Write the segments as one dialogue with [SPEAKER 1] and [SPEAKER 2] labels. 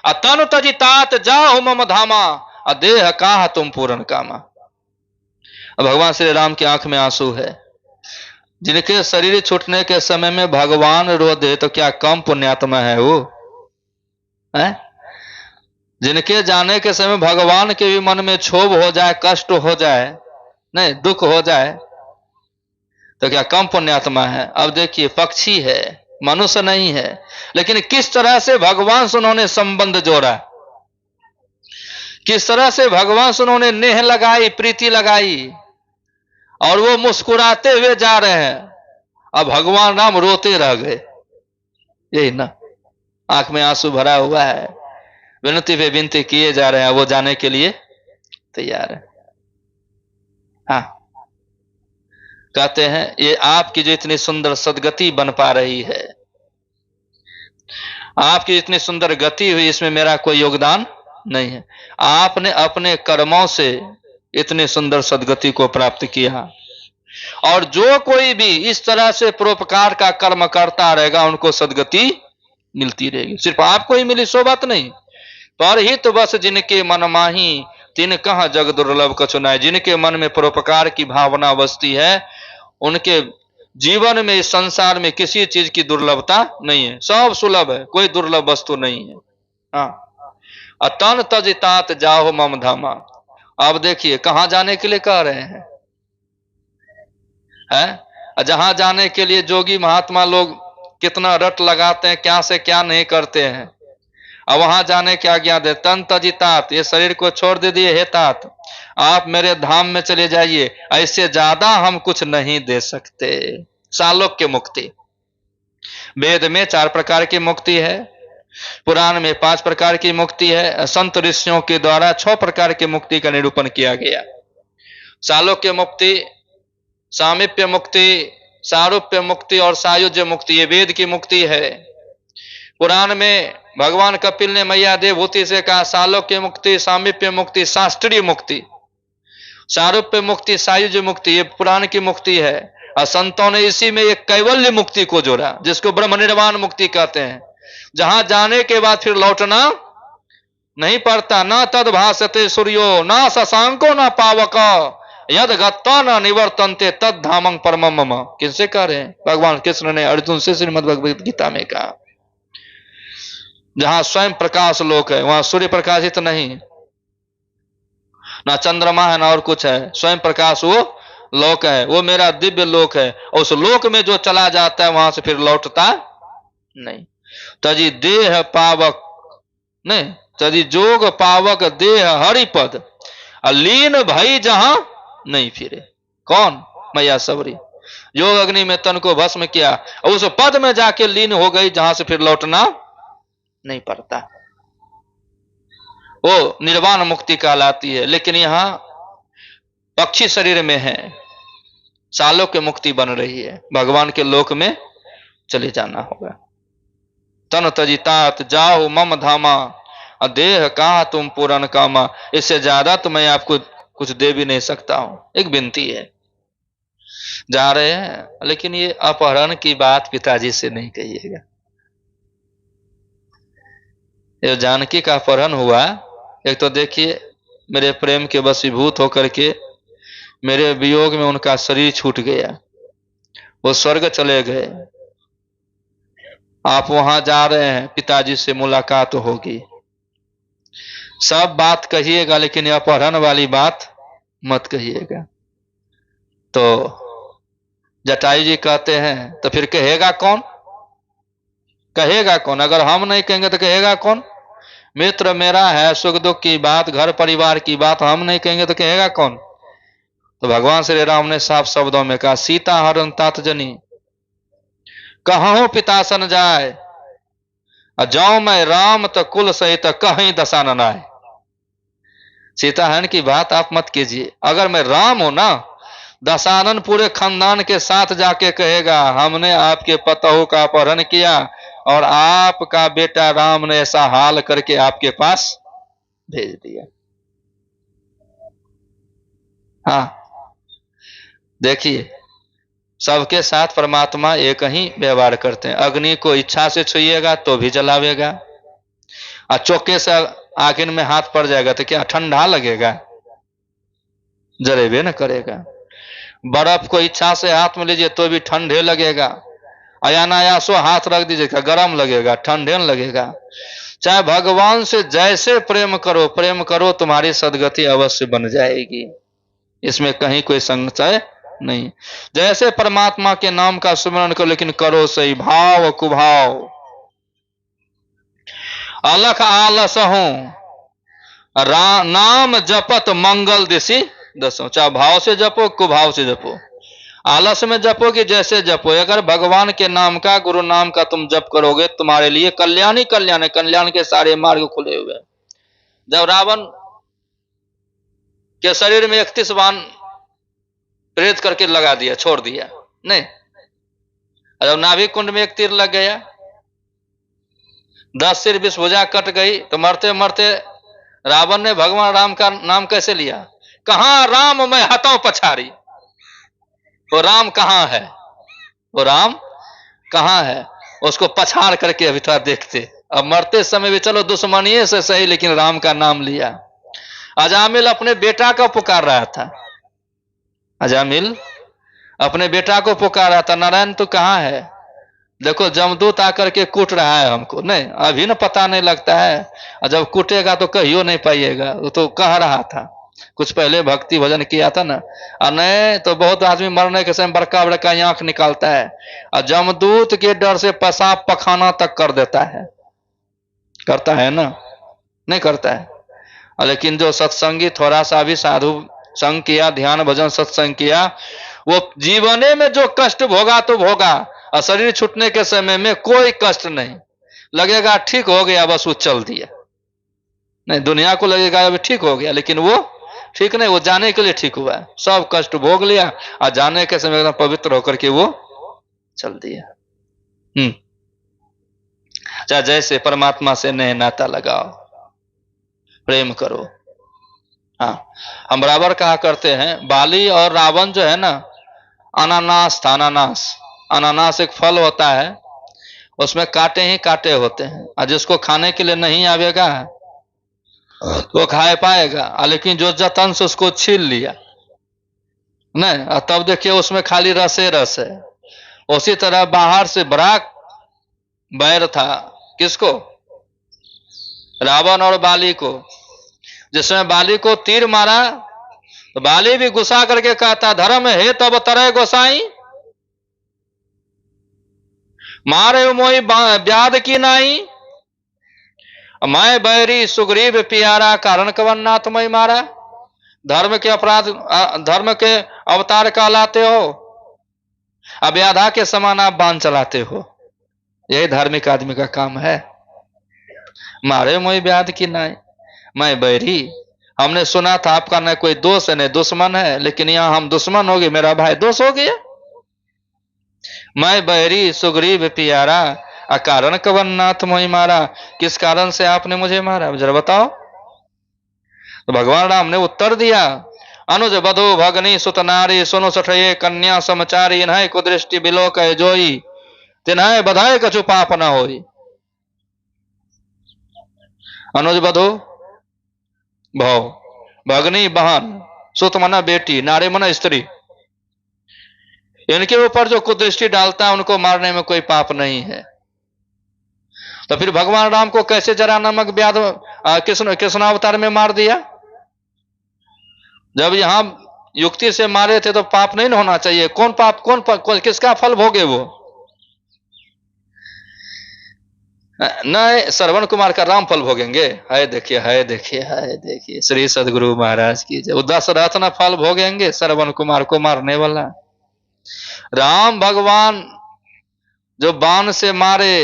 [SPEAKER 1] अतनु तजितात जाहु मम धामा, अदेह काह तुम पूरन कामा। भगवान श्री राम की आंख में आंसू है। जिनके शरीर छूटने के समय में भगवान रो दे तो क्या कम पुण्यात्मा है वो है? जिनके जाने के समय भगवान के भी मन में क्षोभ हो जाए, कष्ट हो जाए, नहीं दुख हो जाए, तो क्या कम पुण्यात्मा है? अब देखिए, पक्षी है, मनुष्य नहीं है, लेकिन किस तरह से भगवान से उन्होंने संबंध जोड़ा, किस तरह से भगवान से उन्होंने नेह लगाई, प्रीति लगाई, और वो मुस्कुराते हुए जा रहे हैं। अब भगवान राम रोते रह गए, यही ना, आंख में आंसू भरा हुआ है, विनती पे विनती किए जा रहे हैं, वो जाने के लिए तैयार है। हाँ, कहते हैं ये आपकी जो इतनी सुंदर सदगति बन पा रही है, आपकी इतनी सुंदर गति हुई, इसमें मेरा कोई योगदान नहीं है। आपने अपने कर्मों से इतनी सुंदर सदगति को प्राप्त किया, और जो कोई भी इस तरह से परोपकार का कर्म करता रहेगा उनको सदगति मिलती रहेगी। सिर्फ आपको ही मिली सो बात नहीं, पर हित बस जिनके मन माही तिन कहाँ जग दुर्लभ कछु नाहि। जिनके मन में परोपकार की भावना बसती है उनके जीवन में, इस संसार में किसी चीज की दुर्लभता नहीं है, सब सुलभ है, कोई दुर्लभ वस्तु नहीं है। हाँ, अतन तजितात जाहो मम धामा। अब देखिए कहां जाने के लिए कह रहे हैं, जहां जाने के लिए जोगी महात्मा लोग कितना रट लगाते हैं, क्या से क्या नहीं करते हैं। अब वहां जाने की आज्ञा दे, तन तजितात, ये शरीर को छोड़ दे दिए, हे तात आप मेरे धाम में चले जाइए, ऐसे ज्यादा हम कुछ नहीं दे सकते। सालोक्य मुक्ति, वेद में 4 प्रकार की मुक्ति है, पुराण में 5 प्रकार की मुक्ति है, संत ऋषियों के द्वारा 6 प्रकार की मुक्ति का निरूपण किया गया। सालोक्य मुक्ति, सामीप्य मुक्ति, सारूप्य मुक्ति और सायुज्य मुक्ति, ये वेद की मुक्ति है। पुराण में भगवान कपिल ने मैया देवभूति से कहा, सालोक्य मुक्ति, सामीप्य मुक्ति, शास्त्रीय मुक्ति, सारूप्य मुक्ति, सायुज्य मुक्ति, ये पुराण की मुक्ति है। और संतों ने इसी में एक कैवल्य मुक्ति को जोड़ा, जिसको ब्रह्म निर्वाण मुक्ति कहते हैं, जहां जाने के बाद फिर लौटना नहीं पड़ता। ना तद भासते सूर्यो ना शशांको ना पावक, यद गत्वा न निवर्तन्ते तद धामं परमं मम। किससे कह रहे हैं? भगवान कृष्ण ने अर्जुन से श्रीमद् भगवद गीता में कहा। जहां स्वयं प्रकाश लोक है, वहां सूर्य प्रकाशित नहीं, ना चंद्रमा है, ना और कुछ है, स्वयं प्रकाश वो लोक है, वो मेरा दिव्य लोक है। और उस लोक में जो चला जाता है वहां से फिर लौटता नहीं। तजी देह पावक नहीं, तजी जोग पावक देह हरिपद, अलीन भई जहां नहीं फिरे। कौन? मैया सबरी। योग अग्नि में तन को भस्म किया और उस पद में जाके लीन हो गई जहां से फिर लौटना नहीं पड़ता। वो निर्वाण मुक्ति कहलाती है। लेकिन यहां पक्षी शरीर में है, सालों की मुक्ति बन रही है, भगवान के लोक में चले जाना होगा। तन तजितात जाओ मम धामा, देह कहा तुम पूरन कामा। इससे ज्यादा तो मैं आपको कुछ दे भी नहीं सकता हूं। एक विनती है, जा रहे हैं, लेकिन ये अपहरण की बात पिताजी से नहीं कहिएगा। ये जानकी का अपहरण हुआ, एक तो देखिए मेरे प्रेम के वशीभूत होकर के मेरे वियोग में उनका शरीर छूट गया, वो स्वर्ग चले गए। आप वहां जा रहे हैं, पिताजी से मुलाकात होगी, सब बात कहिएगा, लेकिन ये अपहरण वाली बात मत कहिएगा। तो जटायु जी कहते हैं, तो फिर कहेगा कौन? कहेगा कौन? अगर हम नहीं कहेंगे तो कहेगा कौन? मित्र मेरा है, सुख दुख की बात, घर परिवार की बात हम नहीं कहेंगे तो कहेगा कौन? तो भगवान श्री राम ने साफ शब्दों में कहा, सीता हरण तात जनी कहूं पिता सन जाए, जाऊं मैं राम तो कुल सहित कहीं दशा न आए। सीता हरण की बात आप मत कीजिए। अगर मैं राम हूं ना, दशानन पूरे खानदान के साथ जाके कहेगा, हमने आपके पतहू का अपहरण किया और आपका बेटा राम ने ऐसा हाल करके आपके पास भेज दिया। हाँ, देखिए सबके साथ परमात्मा एक ही व्यवहार करते हैं। अग्नि को इच्छा से छुइएगा तो भी जलावेगा, और चौके से आखिर में हाथ पड़ जाएगा तो क्या ठंडा लगेगा? जलेबे न करेगा। बर्फ को इच्छा से हाथ में लीजिए तो भी ठंडे लगेगा, अनायासो हाथ रख दीजिएगा गर्म लगेगा, ठंडे न लगेगा। चाहे भगवान से जैसे प्रेम करो तुम्हारी सदगति अवश्य बन जाएगी, इसमें कहीं कोई संशय नहीं। जैसे परमात्मा के नाम का स्मरण करो, लेकिन करो सही भाव कुभाव। अलख आलस हो नाम जपत मंगल दिशि दसो। चाहे भाव से जपो कुभाव से जपो, आलस में जपो कि जैसे जपो, अगर भगवान के नाम का गुरु नाम का तुम जप करोगे तुम्हारे लिए कल्याण ही कल्याण है, कल्याण के सारे मार्ग खुले हुए हैं। जब रावण के शरीर में 31 बाण प्रेरित करके लगा दिया, छोड़ दिया नहीं, जब नाभिक कुंड में एक तीर लग गया, 10 सिर 20 भुजा कट गई, तो मरते मरते रावण ने भगवान राम का नाम कैसे लिया? कहां राम मैं हतों पछाड़ी। वो राम कहां है? वो राम कहां है? उसको पछाड़ करके अभी थोड़ा देखते। अब मरते समय भी चलो दुश्मनिये से सही, लेकिन राम का नाम लिया। अजामिल अपने बेटा को पुकार रहा था, अजामिल अपने बेटा को पुकार रहा था, नारायण तू कहां है? देखो जमदूत आकर के कूट रहा है हमको। नहीं, अभी ना पता नहीं लगता है, और जब कूटेगा तो कहियो नहीं पाइएगा। वो तो कह रहा था, कुछ पहले भक्ति भजन किया था ना। और नहीं तो बहुत आदमी मरने के समय बड़का बड़का आंख निकालता है, और जमदूत के डर से पेशाब पखाना तक कर देता है। करता है ना? नहीं करता है। लेकिन जो सत्संगी थोड़ा सा भी साधु संग किया, ध्यान भजन सत्संग किया, वो जीवने में जो कष्ट भोगा तो भोगा, और शरीर छूटने के समय में कोई कष्ट नहीं लगेगा। ठीक हो गया, बस वो चल दिया। नहीं, दुनिया को लगेगा अभी ठीक हो गया, लेकिन वो ठीक नहीं, वो जाने के लिए ठीक हुआ है। सब कष्ट भोग लिया और जाने के समय एकदम पवित्र होकर के वो चल दिया। चाहे जैसे परमात्मा से नए नाता लगाओ, प्रेम करो। हाँ, हम बराबर कहा करते हैं, बाली और रावण जो है ना, अनानास था। अनानास एक फल होता है, उसमें कांटे ही कांटे होते हैं, और जिसको खाने के लिए नहीं आवेगा वो खा पाएगा, लेकिन जो जतन से उसको छील लिया नहीं, और तब देखिए उसमें खाली रसे रस है। उसी तरह बाहर से बड़ा बैर था, किसको? रावण और बाली को। जिसमें बाली को तीर मारा तो बाली भी गुस्सा करके कहता, धर्म है तब तरह गोसाई, मारे मोई ब्याद की नाई, मैं बैरी सुग्रीव प्यारा, कारण कवन नाथ मई मारा। धर्म के अपराध, धर्म के अवतार कहलाते हो, अब व्याधा के समान आप बाण चलाते हो। यही धार्मिक आदमी का काम है। मारे मोई ब्याद की नाई, मैं बैरी। हमने सुना था आपका न कोई दोस्त है न दुश्मन है, लेकिन यहां हम दुश्मन हो गए, मेरा भाई दोस्त हो गया। मैं बैरी सुग्रीव प्यारा, अकारण कवन नाथ मोहि मारा। किस कारण से आपने मुझे मारा, जरा बताओ। तो भगवान राम ने उत्तर दिया, अनुज बधो भगनी सुत नारी, सुनो सठये कन्या समचारी, इन्हें कुदृष्टि बिलो कह जोई, तिन्हें बधाए कछु पाप न होई। अनुज बधो भाव, भगनी बहन, सुत मना बेटी, नारी मना स्त्री, इनके ऊपर जो कुदृष्टि डालता है उनको मारने में कोई पाप नहीं है। तो फिर भगवान राम को कैसे जरा नामक व्याध कृष्णावतार में मार दिया? जब यहां युक्ति से मारे थे तो पाप नहीं होना चाहिए। कौन पाप, किसका फल भोगे वो? नहीं, श्रवण कुमार का राम फल भोगेंगे। है देखिए, है देखिए, है देखिए, श्री सदगुरु महाराज की जब दशरथ न फल भोगेंगे, श्रवण कुमार को मारने वाला। राम भगवान जो बाण से मारे,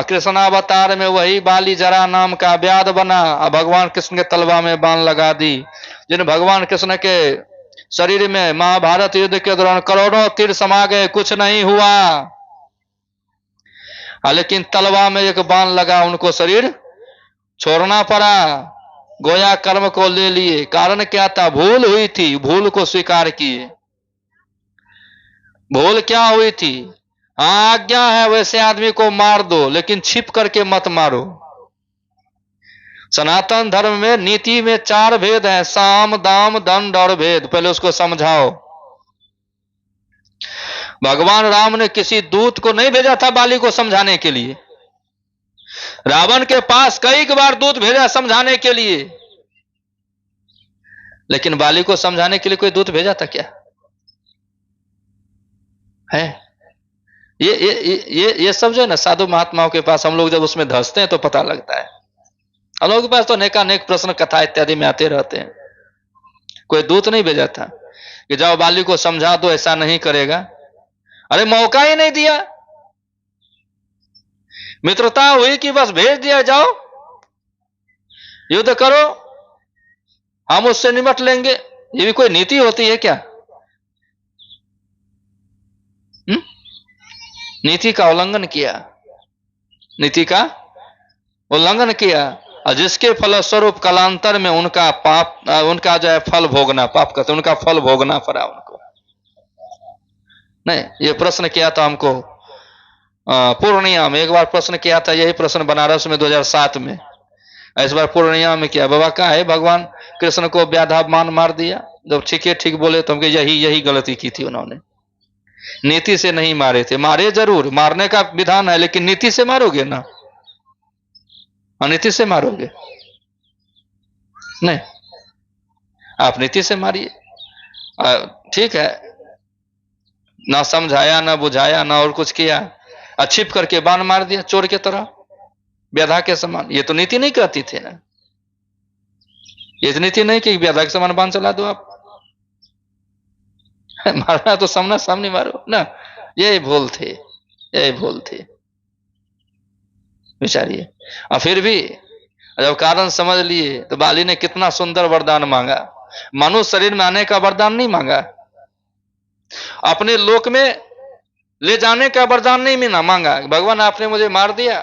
[SPEAKER 1] कृष्णावतार में वही बाली जरा नाम का व्याध बना, और भगवान कृष्ण के तलवा में बाण लगा दी। जिन भगवान कृष्ण के शरीर में महाभारत युद्ध के दौरान करोड़ों तीर समा गए, कुछ नहीं हुआ, लेकिन तलवा में एक बाण लगा, उनको शरीर छोड़ना पड़ा, गोया कर्म को ले लिए। कारण क्या था? भूल हुई थी, भूल को स्वीकार किए। भूल क्या हुई थी? हाँ, आज्ञा है वैसे आदमी को मार दो, लेकिन छिप करके मत मारो। सनातन धर्म में नीति में 4 भेद हैं, साम दाम दंड और भेद। पहले उसको समझाओ। भगवान राम ने किसी दूत को नहीं भेजा था बाली को समझाने के लिए। रावण के पास कई बार दूत भेजा समझाने के लिए, लेकिन बाली को समझाने के लिए कोई दूत भेजा था क्या है? ये सब जो है ना साधु महात्माओं के पास, हम लोग जब उसमें धंसते हैं तो पता लगता है। हम लोगों के पास तो अनेक प्रश्न कथा इत्यादि में आते रहते हैं। कोई दूत नहीं भेजा था कि जाओ बाली को समझा दो, ऐसा नहीं करेगा। अरे मौका ही नहीं दिया। मित्रता हुई कि बस भेज दिया, जाओ युद्ध करो, हम उससे निपट लेंगे। ये भी कोई नीति होती है क्या? नीति का उल्लंघन किया, नीति का उल्लंघन किया, और जिसके फलस्वरूप कालांतर में उनका पाप, उनका जो है फल भोगना, पाप कहते उनका फल भोगना पड़ा उनको। नहीं, ये प्रश्न किया था हमको पूर्णिया में। एक बार प्रश्न किया था यही प्रश्न बनारस में 2007 में। इस बार पूर्णिया में किया। बाबा का है भगवान कृष्ण को व्याधामान मार दिया। जब ठीक बोले तो हमको यही गलती की थी उन्होंने। नीति से नहीं मारे थे। मारे जरूर, मारने का विधान है, लेकिन नीति से मारोगे ना, अनीति से मारोगे नहीं। आप नीति से मारिए। ठीक है, ना समझाया ना बुझाया ना और कुछ किया, छिप करके बाण मार दिया चोर के तरह, व्याधा के समान। ये तो नीति नहीं कहती थी ना। ये तो नीति नहीं कि व्याधा के समान बाण चला दो आप। मारना तो सामने मारो ना। यही भूल थे, यही भूल थी। विचारिए। और फिर भी जब कारण समझ लिए तो बाली ने कितना सुंदर वरदान मांगा। मनुष्य शरीर में आने का वरदान नहीं मांगा, अपने लोक में ले जाने का वरदान नहीं मांगा। भगवान आपने मुझे मार दिया,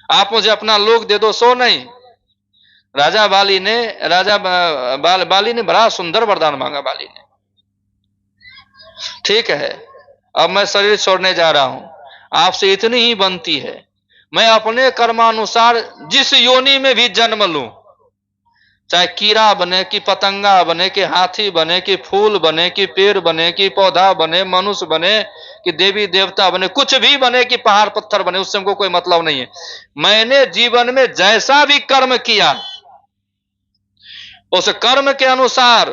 [SPEAKER 1] आप मुझे अपना लोक दे दो, सो नहीं। बाली ने बड़ा सुंदर वरदान मांगा। बाली ने, ठीक है अब मैं शरीर छोड़ने जा रहा हूं, आपसे इतनी ही बनती है, मैं अपने कर्मानुसार जिस योनि में भी जन्म लूं, चाहे कीड़ा बने कि पतंगा बने कि हाथी बने कि फूल बने कि पेड़ बने कि पौधा बने, मनुष्य बने कि देवी देवता बने, कुछ भी बने कि पहाड़ पत्थर बने, उससे हमको कोई मतलब नहीं है। मैंने जीवन में जैसा भी कर्म किया उस कर्म के अनुसार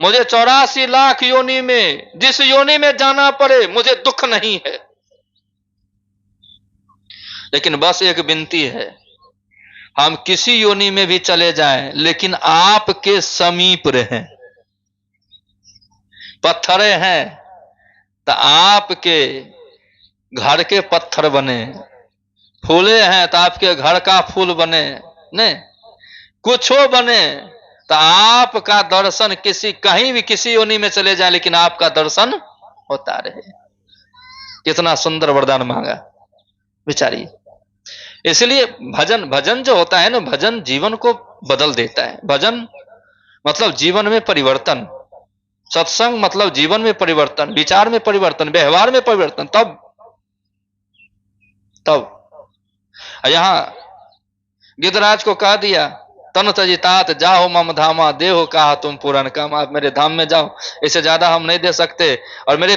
[SPEAKER 1] मुझे 84 लाख योनि में जिस योनि में जाना पड़े मुझे दुख नहीं है। लेकिन बस एक विनती है, हम किसी योनि में भी चले जाएं लेकिन आपके समीप रहें। पत्थरे हैं तो आपके घर के पत्थर बने, फूले हैं तो आपके घर का फूल बने, नहीं कुछ हो बने तो आपका दर्शन कहीं भी किसी योनि में चले जाए लेकिन आपका दर्शन होता रहे। कितना सुंदर वरदान मांगा, विचारिए। इसलिए भजन जो होता है ना, भजन जीवन को बदल देता है। भजन मतलब जीवन में परिवर्तन, सत्संग मतलब जीवन में परिवर्तन, विचार में परिवर्तन, व्यवहार में परिवर्तन। तब यहां गिद्धराज को कह दिया, तन तजितात जाओ मम धामा, देहो कहा तुम पूरन काम। आप मेरे धाम में जाओ, इससे ज्यादा हम नहीं दे सकते। और मेरे